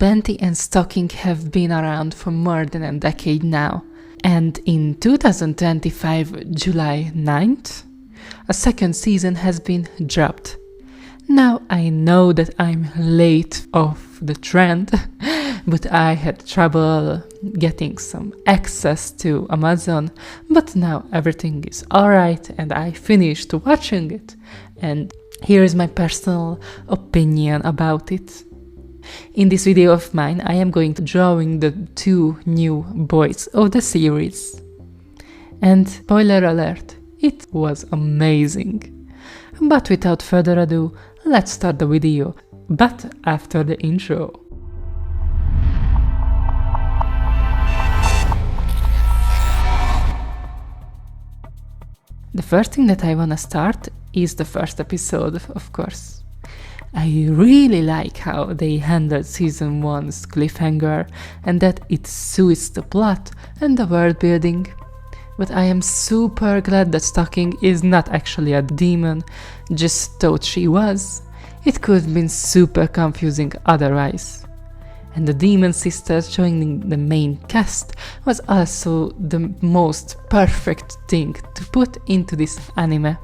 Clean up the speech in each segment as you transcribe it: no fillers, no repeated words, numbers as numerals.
Panty and Stocking have been around for more than a decade now. And in 2025, July 9th, a second season has been dropped. Now I know that I'm late off the trend, but I had trouble getting some access to Amazon, but now everything is alright and I finished watching it. And here is my personal opinion about it. In this video of mine, I am going to drawing the two new boys of the series. And spoiler alert, it was amazing. But without further ado, let's start the video, but after the intro. The first thing that I wanna start is the first episode, of course. I really like how they handled season 1's cliffhanger and that it suits the plot and the world building. But I am super glad that Stocking is not actually a demon, just thought she was. It could have been super confusing otherwise. And the demon sisters joining the main cast was also the most perfect thing to put into this anime.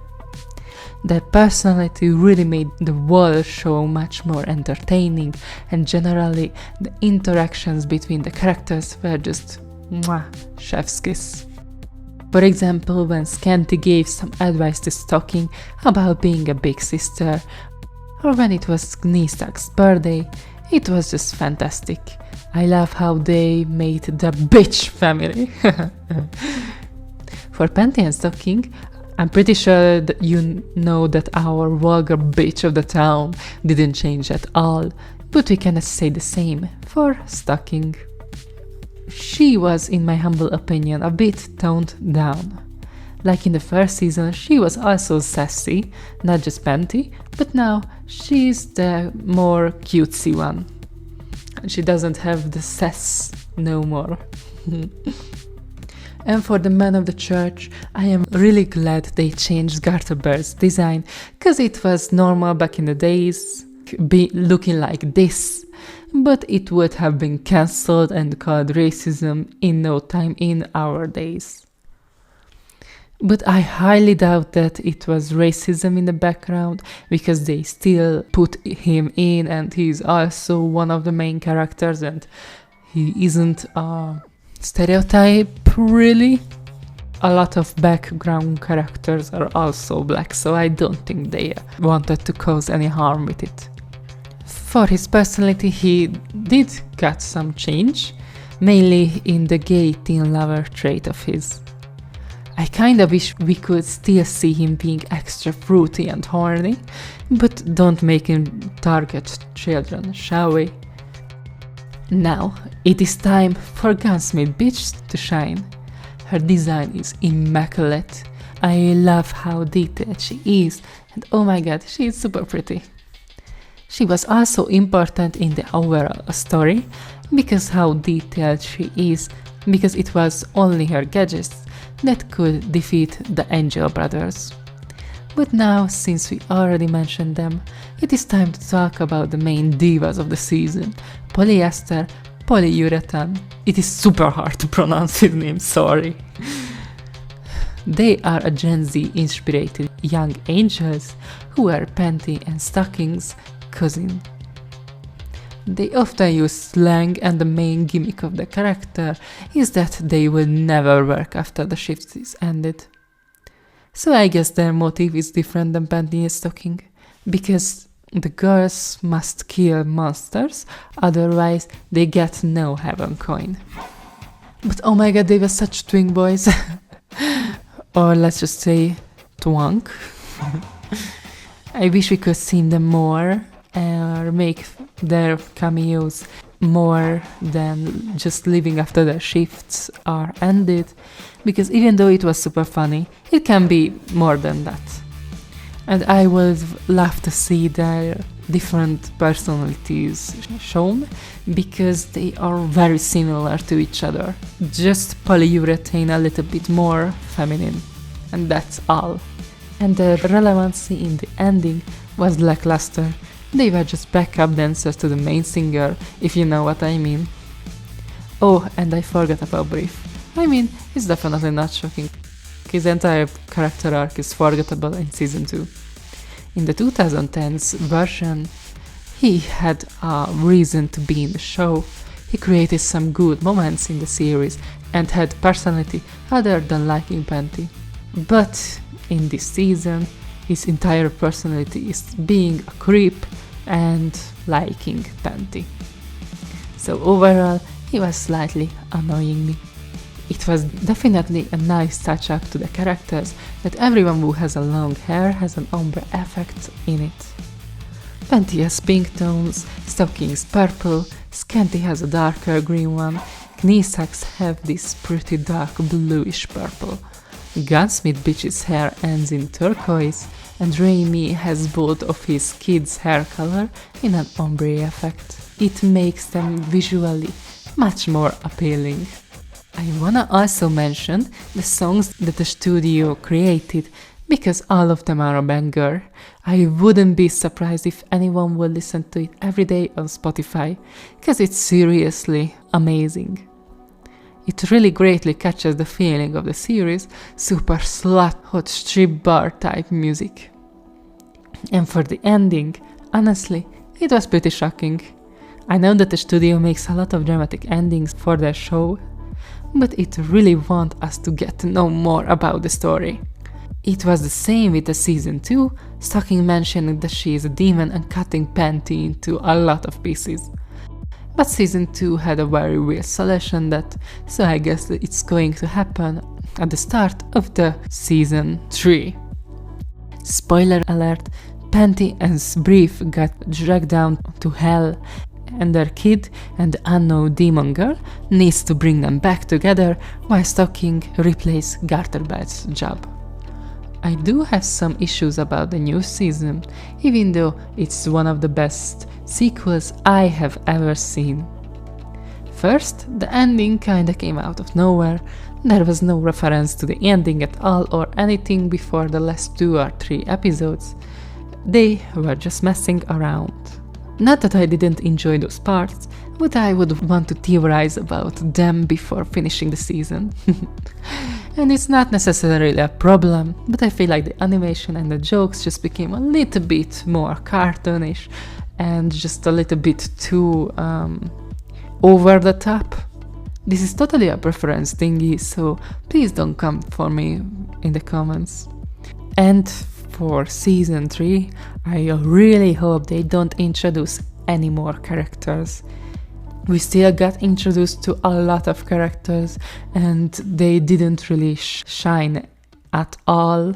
Their personality really made the whole show much more entertaining, and generally the interactions between the characters were just mwah, chef's kiss. For example, when Scanty gave some advice to Stocking about being a big sister, or when it was Kneestuck's birthday, it was just fantastic. I love how they made the bitch family. For Panty and Stocking, I'm pretty sure that you know that our vulgar bitch of the town didn't change at all, but we cannot say the same for Stocking. She was, in my humble opinion, a bit toned down. Like in the first season, she was also sassy, not just Panty, but now she's the more cutesy one. She doesn't have the sass no more. And for the men of the church, I am really glad they changed Garterber's design, cause it was normal back in the days, be looking like this, but it would have been cancelled and called racism in no time in our days. But I highly doubt that it was racism in the background, because they still put him in and he's also one of the main characters and he isn't a stereotype really. A lot of background characters are also black, so I don't think they wanted to cause any harm with it. For his personality, he did get some change, mainly in the gay teen lover trait of his. I kinda wish we could still see him being extra fruity and horny, but don't make him target children, shall we? Now, it is time for Gunsmith Bitch to shine. Her design is immaculate. I love how detailed she is, and oh my god, she is super pretty. She was also important in the overall story, because how detailed she is, because it was only her gadgets that could defeat the Angel Brothers. But now, since we already mentioned them, it is time to talk about the main divas of the season, Polyester, Polyurethane. It is super hard to pronounce his name, sorry. They are a Gen Z inspired young angels who are Panty and Stocking's cousin. They often use slang, and the main gimmick of the character is that they will never work after the shift is ended. So I guess their motive is different than Panty and Stocking, because the girls must kill monsters, otherwise they get no heaven coin. But oh my god, they were such twink boys. Or let's just say twunk. I wish we could see them more, or make their cameos more than just leaving after their shifts are ended, because even though it was super funny, it can be more than that. And I would love to see their different personalities shown, because they are very similar to each other. Just Polyurethane a little bit more feminine, and that's all. And the relevancy in the ending was lackluster, They were just backup dancers to the main singer, if you know what I mean. Oh, and I forgot about Brief. I mean, it's definitely not shocking. His entire character arc is forgettable in season 2. In the 2010s version, he had a reason to be in the show. He created some good moments in the series and had personality other than liking Panty. But in this season, his entire personality is being a creep and liking Panty. So overall, he was slightly annoying me. It was definitely a nice touch up to the characters that everyone who has a long hair has an ombre effect in it. Panty has pink tones, stockings purple, Scanty has a darker green one, knee socks have this pretty dark bluish purple. Gunsmith Bitch's hair ends in turquoise, and Raimi has both of his kids' hair color in an ombre effect. It makes them visually much more appealing. I wanna also mention the songs that the studio created, because all of them are a banger. I wouldn't be surprised if anyone would listen to it every day on Spotify, because it's seriously amazing. It really greatly catches the feeling of the series, super slut hot strip bar type music. And for the ending, honestly, it was pretty shocking. I know that the studio makes a lot of dramatic endings for their show, but it really wants us to get to know more about the story. It was the same with the season 2, Stocking mentioning that she is a demon and cutting Panty into a lot of pieces. But season 2 had a very weird solution that, so I guess that it's going to happen at the start of the season 3. Spoiler alert, Panty and Brief got dragged down to hell, and their kid and the unknown demon girl needs to bring them back together while Stocking replaces Garterbelt's job. I do have some issues about the new season, even though it's one of the best sequels I have ever seen. First, the ending kinda came out of nowhere. There was no reference to the ending at all or anything before the last 2 or 3 episodes. They were just messing around. Not that I didn't enjoy those parts, but I would want to theorize about them before finishing the season. And it's not necessarily a problem, but I feel like the animation and the jokes just became a little bit more cartoonish and just a little bit too over the top. This is totally a preference thingy, so please don't come for me in the comments. And for season 3, I really hope they don't introduce any more characters. We still got introduced to a lot of characters and they didn't really shine at all.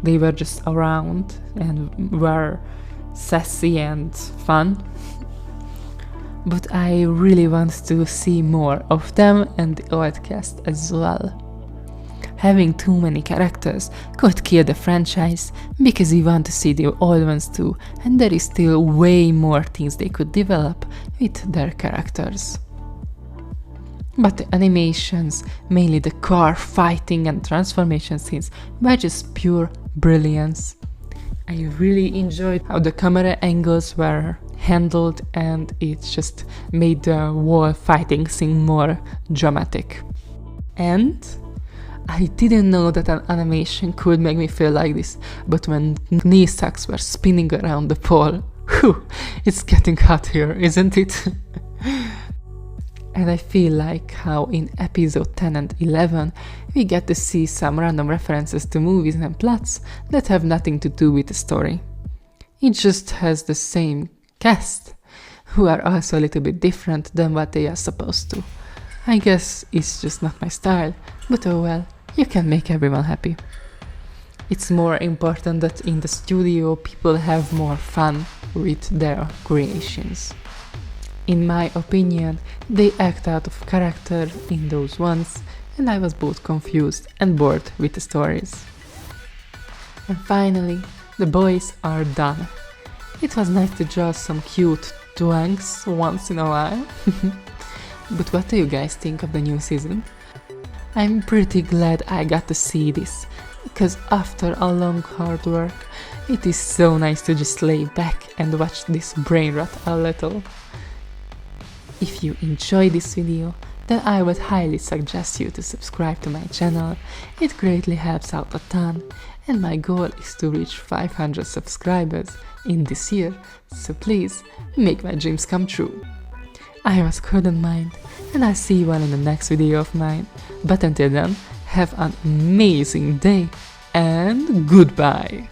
They were just around and were sassy and fun. But I really want to see more of them and the old cast as well. Having too many characters could kill the franchise, because we want to see the old ones too, and there is still way more things they could develop with their characters. But the animations, mainly the car fighting and transformation scenes, were just pure brilliance. I really enjoyed how the camera angles were handled, and it just made the wall fighting scene more dramatic. And I didn't know that an animation could make me feel like this, but when knee socks were spinning around the pole, whew, it's getting hot here, isn't it? And I feel like how in episode 10 and 11 we get to see some random references to movies and plots that have nothing to do with the story. It just has the same cast, who are also a little bit different than what they are supposed to. I guess it's just not my style, but oh well, you can make everyone happy. It's more important that in the studio people have more fun with their creations. In my opinion, they act out of character in those ones, and I was both confused and bored with the stories. And finally, the boys are done. It was nice to draw some cute twangs once in a while. But what do you guys think of the new season? I'm pretty glad I got to see this, because after a long hard work, it is so nice to just lay back and watch this brain rot a little. If you enjoy this video, then I would highly suggest you to subscribe to my channel. It greatly helps out a ton, and my goal is to reach 500 subscribers in this year, so please make my dreams come true. I was Couldn't Mind, and I'll see you all in the next video of mine. But until then, have an amazing day, and goodbye!